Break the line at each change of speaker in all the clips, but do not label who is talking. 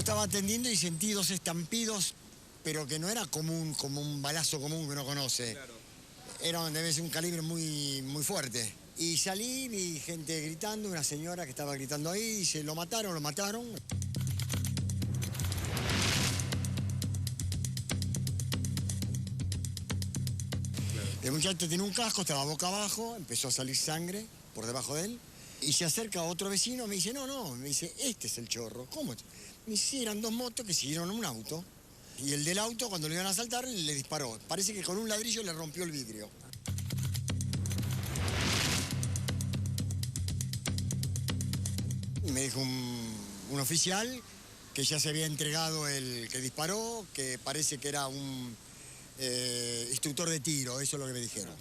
estaba atendiendo y sentí dos estampidos, pero que no era común, como un balazo común que uno conoce.
Claro.
Debe ser un calibre muy fuerte. Y salí, vi gente gritando, una señora que estaba gritando ahí, y dice, lo mataron, lo mataron. El muchacho tenía un casco, estaba boca abajo, empezó a salir sangre por debajo de él. Y se acerca a otro vecino, me dice, no, me dice, este es el chorro. ¿Cómo? Me dice, sí, eran dos motos que siguieron un auto. Y el del auto, cuando le iban a asaltar, le disparó. Parece que con un ladrillo le rompió el vidrio. Me dijo un oficial que ya se había entregado el que disparó, que parece que era un instructor de tiro, eso es lo que me dijeron.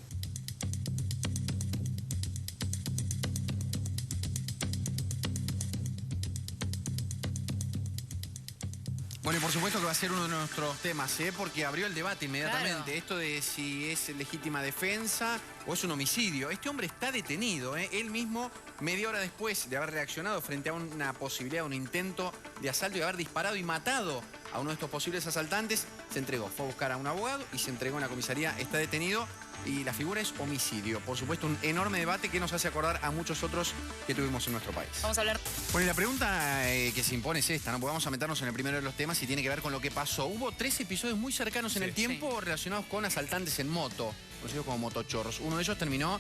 Bueno, y por supuesto que va a ser uno de nuestros temas, porque abrió el debate inmediatamente.
Claro.
Esto de si es legítima defensa o es un homicidio. Este hombre está detenido, Él mismo, media hora después de haber reaccionado frente a una posibilidad, un intento de asalto y haber disparado y matado a uno de estos posibles asaltantes, se entregó. Fue a buscar a un abogado y se entregó en la comisaría. Está detenido y la figura es homicidio. Por supuesto, un enorme debate que nos hace acordar a muchos otros que tuvimos en nuestro país.
Vamos a hablar.
Bueno, y la pregunta que se impone es esta, ¿no? Porque vamos a meternos en el primero de los temas y tiene que ver con lo que pasó. Hubo 3 episodios muy cercanos en el tiempo relacionados con asaltantes en moto, conocidos como motochorros. Uno de ellos terminó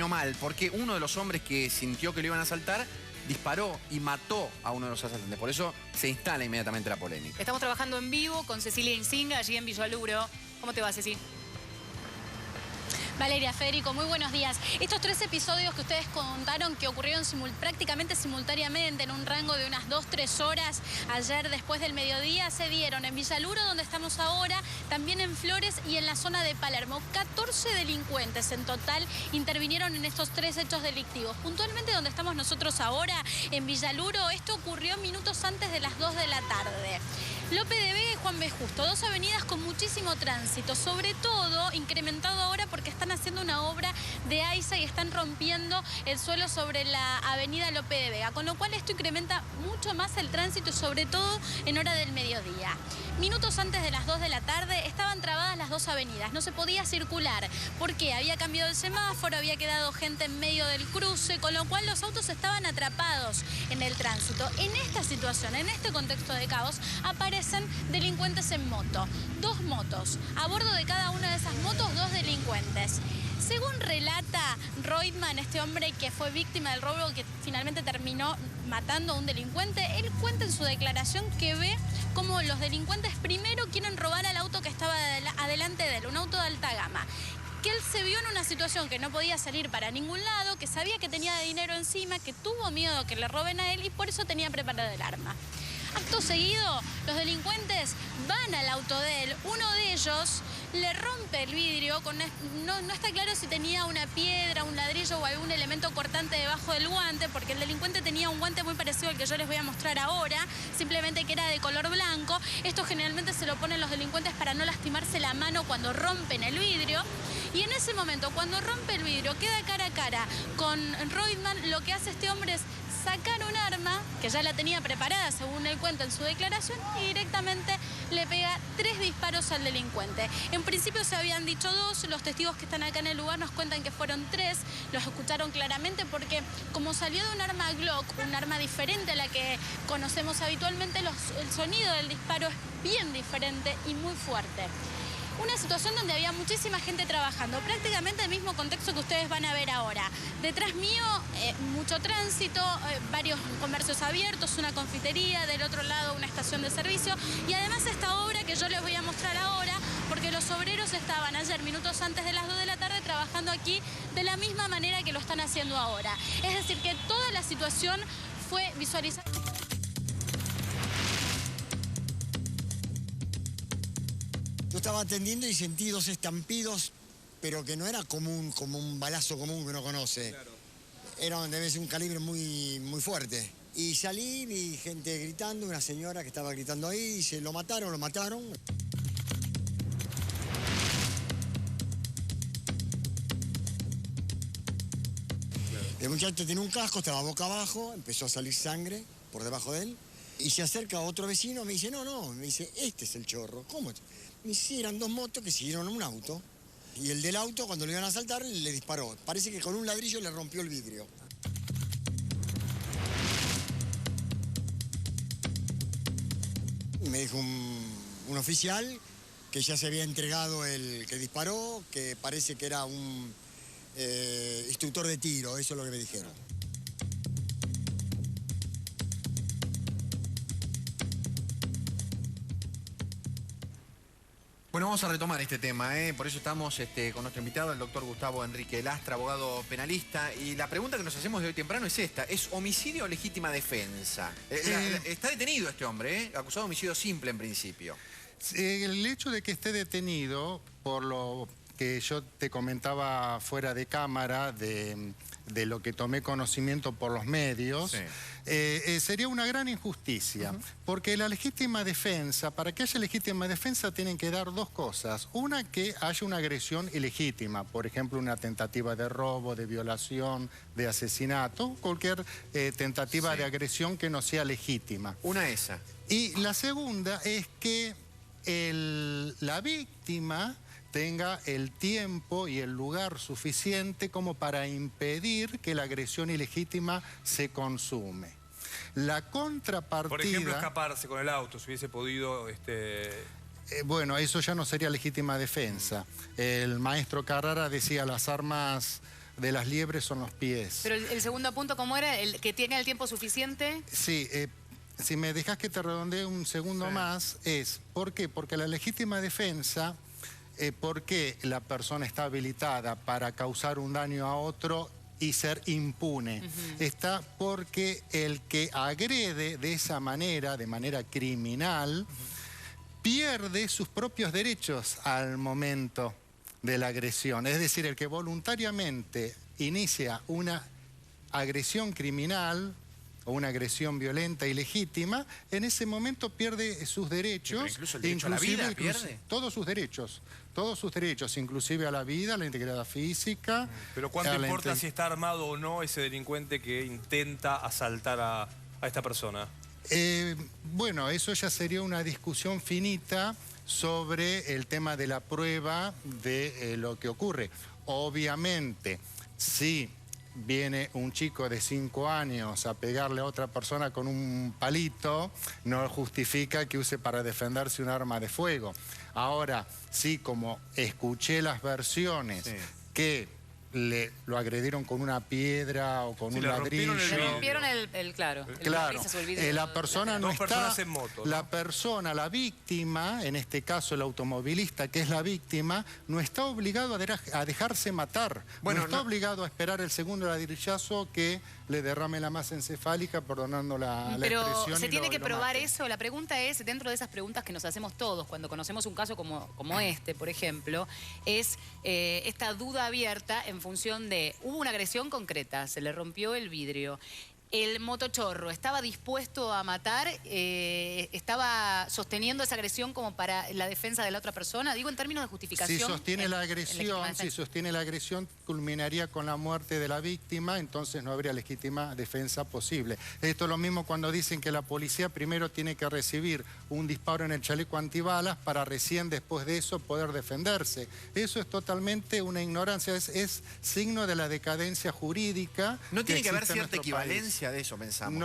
mal, porque uno de los hombres que sintió que lo iban a asaltar disparó y mató a uno de los asaltantes. Por eso se instala inmediatamente la polémica.
Estamos trabajando en vivo con Cecilia Insinga, allí en Villaluro. ¿Cómo te va, Ceci?
Valeria, Federico, muy buenos días. Estos 3 episodios que ustedes contaron que ocurrieron prácticamente simultáneamente en un rango de unas 2-3 horas ayer después del mediodía se dieron en Villaluro, donde estamos ahora, también en Flores y en la zona de Palermo. 14 delincuentes en total intervinieron en estos 3 hechos delictivos. Puntualmente donde estamos nosotros ahora, en Villaluro, esto ocurrió minutos antes de las 2 de la tarde. Lope de Vega y Juan B. Justo, 2 avenidas con muchísimo tránsito, sobre todo incrementado ahora porque están haciendo una obra de AISA y están rompiendo el suelo sobre la avenida Lope de Vega, con lo cual esto incrementa mucho más el tránsito, sobre todo en hora del mediodía. Minutos antes de las 2 de la tarde estaban trabadas las 2 avenidas, no se podía circular porque había cambiado el semáforo, había quedado gente en medio del cruce, con lo cual los autos estaban atrapados en el tránsito. En esta situación, en este contexto de caos, aparecen delincuentes en moto, 2 motos. A bordo de cada una de esas motos, 2 delincuentes. Según relata Reutemann, este hombre que fue víctima del robo que finalmente terminó matando a un delincuente, él cuenta en su declaración que ve cómo los delincuentes primero quieren robar al auto que estaba adelante de él, un auto de alta gama. Que él se vio en una situación que no podía salir para ningún lado, que sabía que tenía dinero encima, que tuvo miedo que le roben a él y por eso tenía preparado el arma. Acto seguido, los delincuentes van al auto de él. Uno de ellos le rompe el vidrio. No está claro si tenía una piedra, un ladrillo o algún elemento cortante debajo del guante, porque el delincuente tenía un guante muy parecido al que yo les voy a mostrar ahora, simplemente que era de color blanco. Esto generalmente se lo ponen los delincuentes para no lastimarse la mano cuando rompen el vidrio. Y en ese momento, cuando rompe el vidrio, queda cara a cara con Reutemann, lo que hace este hombre es sacar un arma, que ya la tenía preparada según él cuenta en su declaración, y directamente le pega 3 disparos al delincuente. En principio se habían dicho 2, los testigos que están acá en el lugar nos cuentan que fueron 3, los escucharon claramente porque como salió de un arma Glock, un arma diferente a la que conocemos habitualmente, el sonido del disparo es bien diferente y muy fuerte. Una situación donde había muchísima gente trabajando, prácticamente el mismo contexto que ustedes van a ver ahora. Detrás mío, mucho tránsito, varios comercios abiertos, una confitería, del otro lado una estación de servicio y además esta obra que yo les voy a mostrar ahora, porque los obreros estaban ayer, minutos antes de las 2 de la tarde, trabajando aquí de la misma manera que lo están haciendo ahora. Es decir, que toda la situación fue visualizada.
Yo estaba atendiendo y sentí 2 estampidos, pero que no era común, como un balazo común que uno conoce. Claro. Debe ser un calibre muy fuerte. Y salí, vi gente gritando, una señora que estaba gritando ahí, dice, lo mataron, lo mataron. El muchacho tenía un casco, estaba boca abajo, empezó a salir sangre por debajo de él. Y se acerca otro vecino, me dice, no, no, me dice, este es el chorro. ¿Cómo? Me dice, sí, eran dos motos que siguieron a un auto. Y el del auto, cuando lo iban a asaltar, le disparó. Parece que con un ladrillo le rompió el vidrio. Me dijo un oficial que ya se había entregado el que disparó, que parece que era un instructor de tiro, eso es lo que me dijeron.
Bueno, vamos a retomar este tema, por eso estamos con nuestro invitado, el doctor Gustavo Enrique Lastra, abogado penalista. Y la pregunta que nos hacemos de hoy temprano es esta: ¿es homicidio o legítima defensa? Está detenido este hombre, acusado de homicidio simple en principio.
El hecho de que esté detenido, por lo que yo te comentaba fuera de cámara, de lo que tomé conocimiento por los medios, sí, sería una gran injusticia. Porque la legítima defensa, para que haya legítima defensa tienen que dar dos cosas. Una, que haya una agresión ilegítima, por ejemplo, una tentativa de robo, de violación, de asesinato, cualquier tentativa, sí, de agresión que no sea legítima.
Una esa.
Y la segunda es que la víctima tenga el tiempo y el lugar suficiente como para impedir que la agresión ilegítima se consume. La contrapartida...
Por ejemplo, escaparse con el auto, si hubiese podido...
bueno, eso ya no sería legítima defensa. El maestro Carrara decía, las armas de las liebres son los pies.
Pero el segundo punto, ¿cómo era? ¿El que tenga el tiempo suficiente?
Sí, si me dejas que te redondee un segundo más, es... ¿Por qué? Porque la legítima defensa... ¿Por qué la persona está habilitada para causar un daño a otro y ser impune? Está porque el que agrede de esa manera, de manera criminal, pierde sus propios derechos al momento de la agresión. Es decir, el que voluntariamente inicia una agresión criminal o una agresión violenta y legítima, en ese momento pierde sus derechos.
Pero incluso el derecho a la vida pierde.
Todos sus derechos, inclusive a la vida, a la integridad física.
Pero ¿cuánto importa si está armado o no ese delincuente que intenta asaltar a esta persona?
Bueno, eso ya sería una discusión finita sobre el tema de la prueba de lo que ocurre. Obviamente, si viene un chico de 5 años a pegarle a otra persona con un palito, no justifica que use para defenderse un arma de fuego. Ahora, sí, como escuché las versiones, sí, que lo agredieron con una piedra o con un ladrillo.
Le rompieron claro.
La persona no está...
personas en moto, ¿no?
La persona, la víctima, en este caso el automovilista, que es la víctima, no está obligado a dejarse matar. Bueno, no está obligado a esperar el segundo ladrillazo que le derrame la masa encefálica, perdonando la expresión.
Pero se tiene que probar eso. La pregunta es, dentro de esas preguntas que nos hacemos todos cuando conocemos un caso como este, por ejemplo, es esta duda abierta en función de, hubo una agresión concreta, se le rompió el vidrio. ¿El motochorro estaba dispuesto a matar? ¿Estaba sosteniendo esa agresión como para la defensa de la otra persona? Digo, en términos de justificación.
Si sostiene la agresión, culminaría con la muerte de la víctima, entonces no habría legítima defensa posible. Esto es lo mismo cuando dicen que la policía primero tiene que recibir un disparo en el chaleco antibalas para recién después de eso poder defenderse. Eso es totalmente una ignorancia, es signo de la decadencia jurídica.
No tiene que haber cierta equivalencia de eso, pensamos,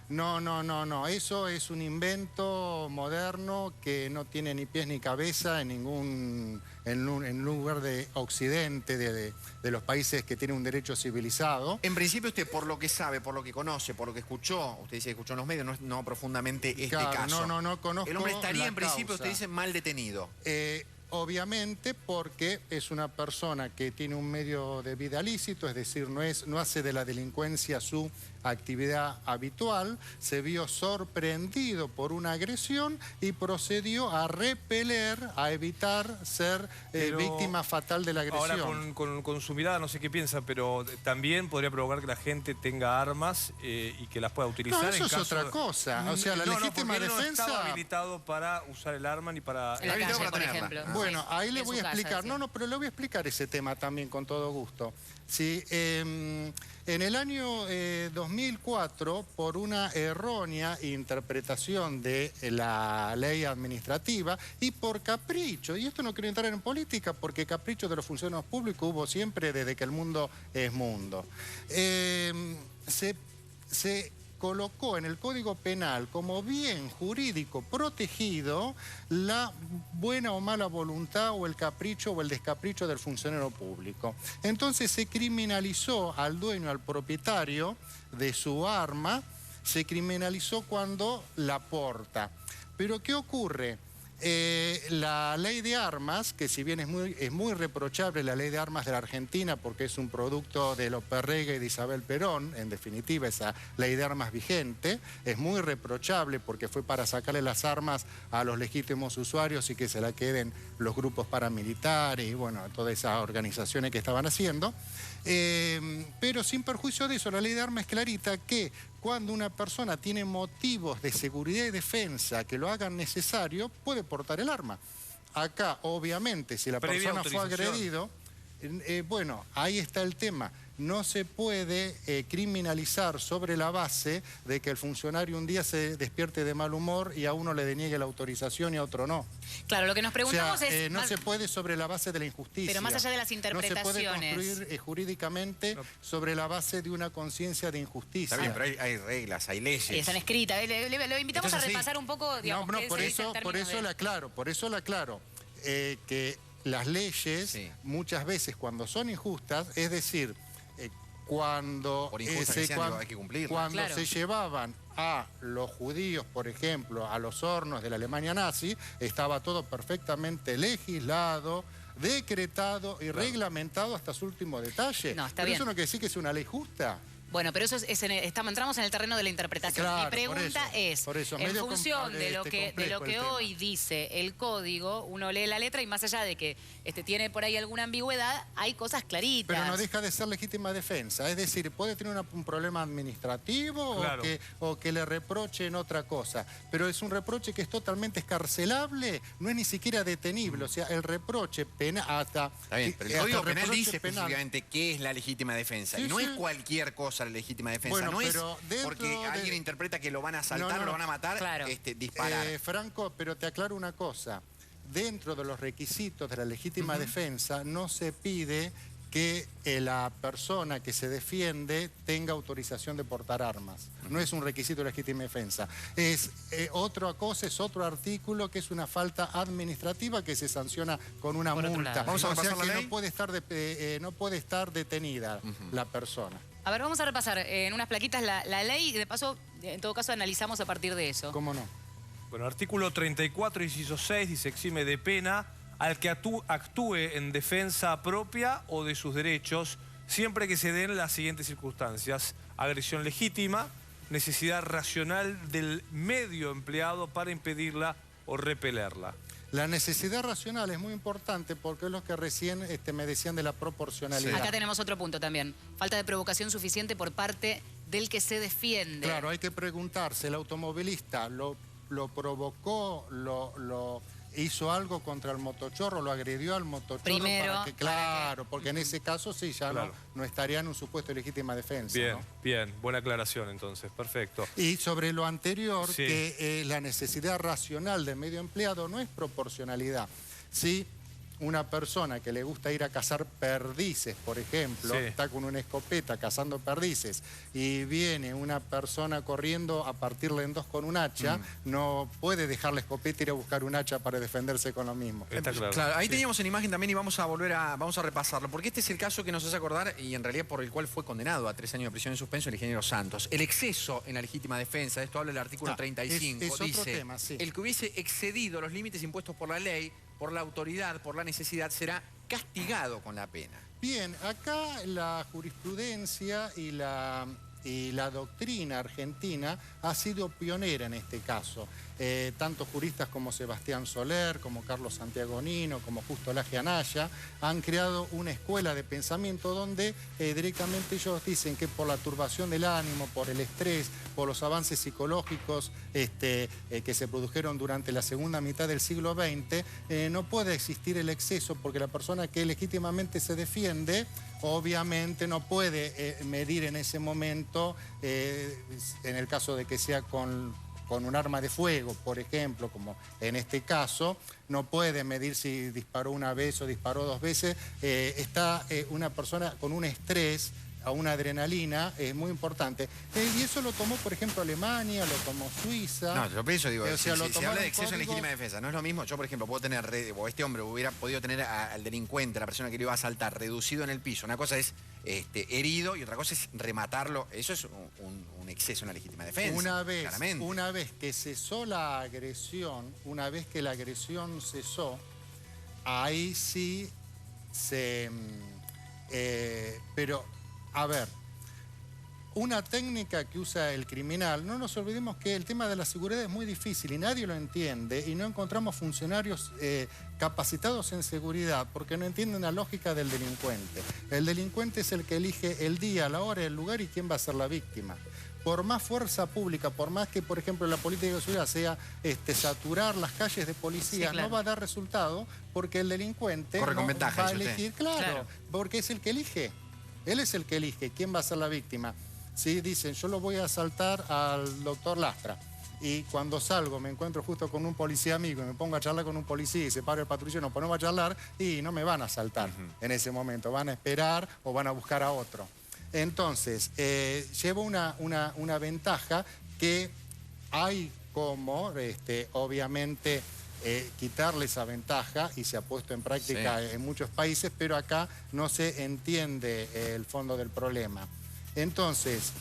No. Eso es un invento moderno que no tiene ni pies ni cabeza en un lugar de occidente, de los países que tienen un derecho civilizado.
En principio usted, por lo que sabe, por lo que conoce, por lo que escuchó, usted dice que escuchó en los medios, no profundamente este caso.
No conozco.
El hombre estaría, en principio, usted dice, mal detenido.
Obviamente porque es una persona que tiene un medio de vida lícito, es decir, no hace de la delincuencia su actividad habitual, se vio sorprendido por una agresión y procedió a repeler, a evitar ser víctima fatal de la agresión.
Ahora con su mirada no sé qué piensa, pero también podría provocar que la gente tenga armas y que las pueda utilizar.
No, eso es otra cosa. O sea, la legítima defensa...
No estaba habilitado para usar el arma ni para...
En la calle, por ejemplo.
Bueno, ahí le
En
voy
su
a
casa,
explicar.
decía.
No, pero le voy a explicar ese tema también con todo gusto. Sí, en el año 2004, por una errónea interpretación de la ley administrativa y por capricho, y esto no quiero entrar en política porque capricho de los funcionarios públicos hubo siempre desde que el mundo es mundo, se colocó en el Código Penal como bien jurídico protegido la buena o mala voluntad o el capricho o el descapricho del funcionario público. Entonces se criminalizó al dueño, al propietario de su arma, se criminalizó cuando la porta. Pero ¿qué ocurre? La ley de armas, que si bien es muy reprochable la ley de armas de la Argentina porque es un producto de Loperrega y de Isabel Perón, en definitiva esa ley de armas vigente, es muy reprochable porque fue para sacarle las armas a los legítimos usuarios y que se la queden los grupos paramilitares y bueno, todas esas organizaciones que estaban haciendo. Pero sin perjuicio de eso, la ley de armas es clarita que cuando una persona tiene motivos de seguridad y defensa que lo hagan necesario, puede portar el arma. Acá, obviamente, si la persona fue agredido, bueno, ahí está el tema. No se puede criminalizar sobre la base de que el funcionario un día se despierte de mal humor y a uno le deniegue la autorización y a otro no.
Claro, lo que nos preguntamos es...
No se puede sobre la base de la injusticia.
Pero más allá de las interpretaciones.
No se puede construir jurídicamente sobre la base de una conciencia de injusticia.
Está bien, pero hay reglas, hay leyes.
Y están escritas. Lo invitamos a repasar un poco, digamos,
no, por eso la aclaro, que las leyes muchas veces cuando son injustas, es decir, cuando
hay que cumplirlas.
Cuando se llevaban a los judíos, por ejemplo, a los hornos de la Alemania nazi, estaba todo perfectamente legislado, decretado y reglamentado hasta su último detalle.
No, está
pero
bien.
eso no quiere decir que es una ley justa.
Bueno, pero eso entramos en el terreno de la interpretación.
Claro,
Mi pregunta
por eso,
en función de lo que hoy dice el código, uno lee la letra y más allá de que tiene por ahí alguna ambigüedad, hay cosas claritas.
Pero no deja de ser legítima defensa. Es decir, puede tener un problema administrativo o que le reprochen otra cosa. Pero es un reproche que es totalmente escarcelable, no es ni siquiera detenible. O sea, el reproche penal hasta...
Está bien, pero el Código Penal dice específicamente qué es la legítima defensa. Y no es cualquier cosa la legítima defensa.
Bueno,
no es
pero
porque alguien interpreta que lo van a asaltar o lo van a matar, disparar.
Franco, pero te aclaro una cosa. Dentro de los requisitos de la legítima defensa no se pide que la persona que se defiende tenga autorización de portar armas. No es un requisito de legítima defensa. Es otra cosa, es otro artículo que es una falta administrativa que se sanciona con una multa.
Vamos a repasar la ley.
No puede estar detenida la persona.
A ver, vamos a repasar en unas plaquitas la ley y de paso, en todo caso, analizamos a partir de eso.
¿Cómo no?
Bueno, artículo 34, inciso 6, dice exime de pena al que actúe en defensa propia o de sus derechos, siempre que se den las siguientes circunstancias: agresión legítima, necesidad racional del medio empleado para impedirla o repelerla.
La necesidad racional es muy importante porque es lo que recién me decían de la proporcionalidad.
Acá tenemos otro punto también. Falta de provocación suficiente por parte del que se defiende.
Claro, hay que preguntarse, ¿el automovilista lo provocó, hizo algo contra el motochorro, lo agredió al motochorro?
Primero,
porque en ese caso sí, ya no estaría en un supuesto de legítima defensa.
Bien,
¿no?
bien, buena aclaración entonces, perfecto.
Y sobre lo anterior, que la necesidad racional del medio empleado no es proporcionalidad. Sí, una persona que le gusta ir a cazar perdices, por ejemplo, está con una escopeta cazando perdices y viene una persona corriendo a partirle en dos con un hacha, no puede dejar la escopeta y ir a buscar un hacha para defenderse con lo mismo.
Está claro.
Claro, ahí teníamos en imagen también y vamos a repasarlo, porque este es el caso que nos hace acordar y en realidad por el cual fue condenado a 3 años de prisión en suspenso el ingeniero Santos. El exceso en la legítima defensa, esto habla el artículo 35,
es
dice,
otro tema,
el que hubiese excedido los límites impuestos por la ley, por la autoridad, por la necesidad, será castigado con la pena.
Bien, acá la jurisprudencia y y la doctrina argentina ha sido pionera en este caso. Tanto juristas como Sebastián Soler, como Carlos Santiago Nino, como Justo Laje Anaya, han creado una escuela de pensamiento donde directamente ellos dicen que por la turbación del ánimo, por el estrés, por los avances psicológicos que se produjeron durante la segunda mitad del siglo XX, no puede existir el exceso porque la persona que legítimamente se defiende obviamente no puede medir en ese momento, en el caso de que sea con un arma de fuego, por ejemplo, como en este caso, no puede medir si disparó una vez o disparó 2 veces. Está una persona con un estrés, a una adrenalina, es muy importante. Y eso lo tomó, por ejemplo, Alemania, lo tomó Suiza.
No, yo pienso, digo,
o sea,
si habla de exceso en legítima defensa, no es lo mismo. Yo, por ejemplo, puedo tener, o este hombre hubiera podido tener al delincuente, a la persona que le iba a asaltar, reducido en el piso. Una cosa es herido y otra cosa es rematarlo. Eso es un exceso en la legítima defensa.
Una vez que cesó la agresión, una vez que la agresión cesó, ahí sí se... pero... A ver, una técnica que usa el criminal, no nos olvidemos que el tema de la seguridad es muy difícil y nadie lo entiende y no encontramos funcionarios capacitados en seguridad porque no entienden la lógica del delincuente. El delincuente es el que elige el día, la hora, el lugar y quién va a ser la víctima. Por más fuerza pública, por más que, por ejemplo, la política de seguridad sea saturar las calles de policía, sí, claro, no va a dar resultado porque el delincuente
corre con ventaja,
va a elegir, claro, porque es el que elige. Él es el que elige quién va a ser la víctima. Si dicen, yo lo voy a asaltar al doctor Lastra, y cuando salgo me encuentro justo con un policía amigo y me pongo a charlar con un policía y se para el patrullero, nos ponemos a charlar y no me van a asaltar en ese momento, van a esperar o van a buscar a otro. Entonces, lleva una ventaja que hay como, obviamente, quitarle esa ventaja y se ha puesto en práctica en muchos países, pero acá no se entiende el fondo del problema. Entonces,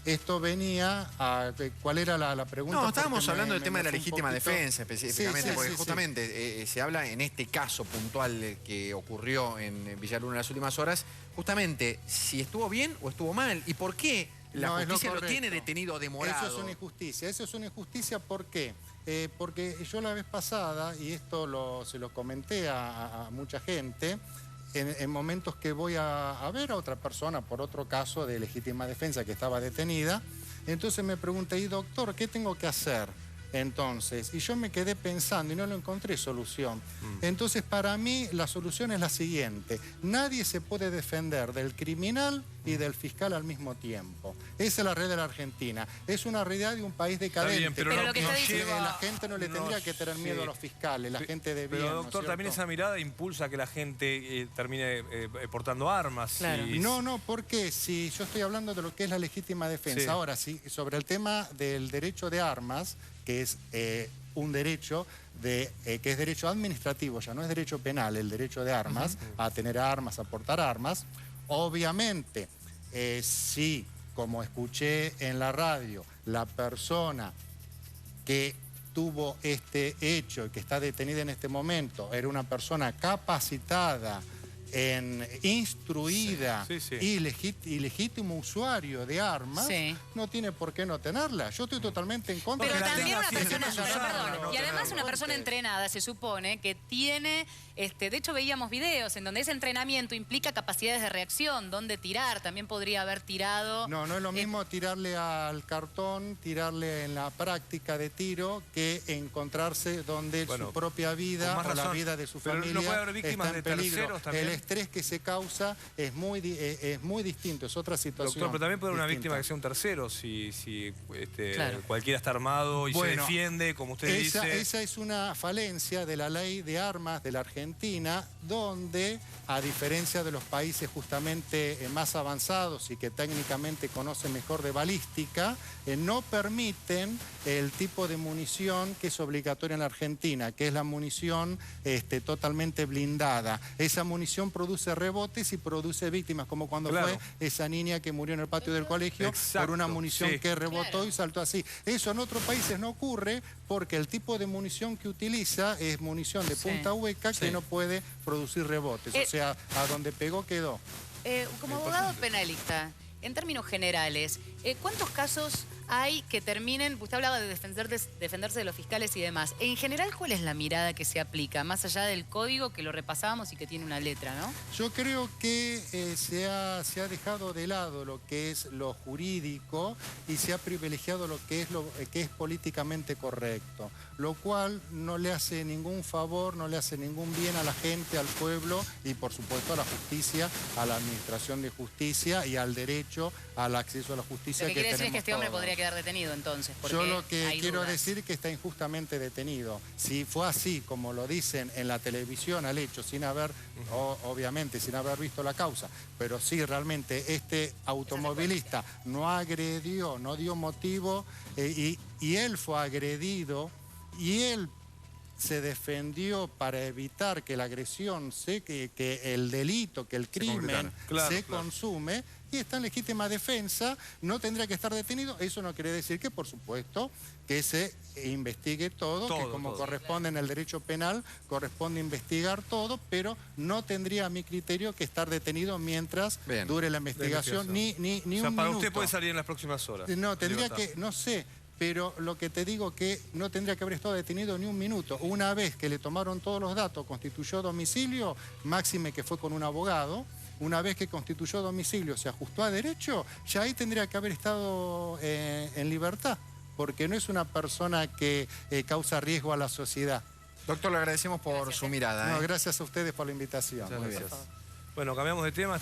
esto venía a... ¿Cuál era la pregunta?
No, estábamos hablando del tema de la legítima defensa específicamente, porque justamente se habla en este caso puntual que ocurrió en Villaluna en las últimas horas, justamente si estuvo bien o estuvo mal y por qué la justicia lo tiene detenido o demorado.
Eso es una injusticia, ¿por qué? Porque yo la vez pasada, y esto se lo comenté a mucha gente, en momentos que voy a ver a otra persona por otro caso de legítima defensa que estaba detenida, entonces me pregunté, ¿y doctor, qué tengo que hacer? Entonces, y yo me quedé pensando y no lo encontré solución. Entonces, para mí, la solución es la siguiente. Nadie se puede defender del criminal y del fiscal al mismo tiempo. Esa es la realidad de la Argentina. Es una realidad de un país decadente.
Bien, pero
lo que está diciendo...
La gente no le tendría que tener miedo a los fiscales, la gente de bien.
Pero, doctor, también esa mirada impulsa a que la gente termine portando armas.
Claro.
No, porque si yo estoy hablando de lo que es la legítima defensa. Ahora, sí, sobre el tema del derecho de armas, que es un derecho que es derecho administrativo, ya no es derecho penal, el derecho de armas, a tener armas, a portar armas. Obviamente, si, como escuché en la radio, la persona que tuvo este hecho y que está detenida en este momento era una persona capacitada, instruida y legítimo usuario de armas, no tiene por qué no tenerla. Yo estoy totalmente en contra.
Pero
de
también una persona,
perdón,
y además una persona entrenada se supone que tiene, de hecho veíamos videos en donde ese entrenamiento implica capacidades de reacción, donde tirar, también podría haber tirado.
No es lo mismo tirarle al cartón, tirarle en la práctica de tiro, que encontrarse donde su propia vida o la vida de su familia
no puede haber víctimas
está en
de
peligro.
terceros también.
El estrés que se causa es muy distinto, es otra situación.
Doctor, pero también puede haber una víctima que sea un tercero, si cualquiera está armado y se defiende, como usted dice.
Esa es una falencia de la ley de armas de la Argentina, donde, a diferencia de los países justamente más avanzados y que técnicamente conocen mejor de balística, no permiten el tipo de munición que es obligatoria en la Argentina, que es la munición totalmente blindada. Esa munición produce rebotes y produce víctimas, como cuando fue esa niña que murió en el patio del colegio por una munición que rebotó y saltó así. Eso en otros países no ocurre porque el tipo de munición que utiliza es munición de punta hueca que no puede producir rebotes. O sea, a donde pegó quedó.
Como abogado penalista, en términos generales, ¿cuántos casos hay que terminen? Usted hablaba de defenderse de los fiscales y demás. En general, ¿cuál es la mirada que se aplica? Más allá del código que lo repasábamos y que tiene una letra, ¿no?
Yo creo que se ha dejado de lado lo que es lo jurídico y se ha privilegiado lo que es políticamente correcto, lo cual no le hace ningún favor, no le hace ningún bien a la gente, al pueblo y por supuesto a la justicia, a la administración de justicia y al derecho al acceso a la justicia.
Lo que quiere decir es
tenemos
que este hombre
todos.
podría quedar detenido entonces.
Yo lo que quiero decir es que está injustamente detenido. Si fue así, como lo dicen en la televisión al hecho, sin haber, obviamente, sin haber visto la causa, pero sí realmente este automovilista no agredió, no dio motivo y él fue agredido y él se defendió para evitar que la agresión, que el delito, que el crimen se consume, y está en legítima defensa, no tendría que estar detenido. Eso no quiere decir que, por supuesto, que se investigue todo, que como corresponde en el derecho penal, corresponde investigar todo, pero no tendría a mi criterio que estar detenido mientras dure la investigación, ni un minuto.
Para usted puede salir en las próximas horas.
No, tendría que, no sé, pero lo que te digo que no tendría que haber estado detenido ni un minuto. Una vez que le tomaron todos los datos, constituyó domicilio, máxime que fue con un abogado. Una vez que constituyó domicilio, se ajustó a derecho, ya ahí tendría que haber estado en libertad, porque no es una persona que causa riesgo a la sociedad.
Doctor, le agradecemos por su mirada.
No, gracias a ustedes por la invitación.
Muchas gracias. Bueno, cambiamos de tema.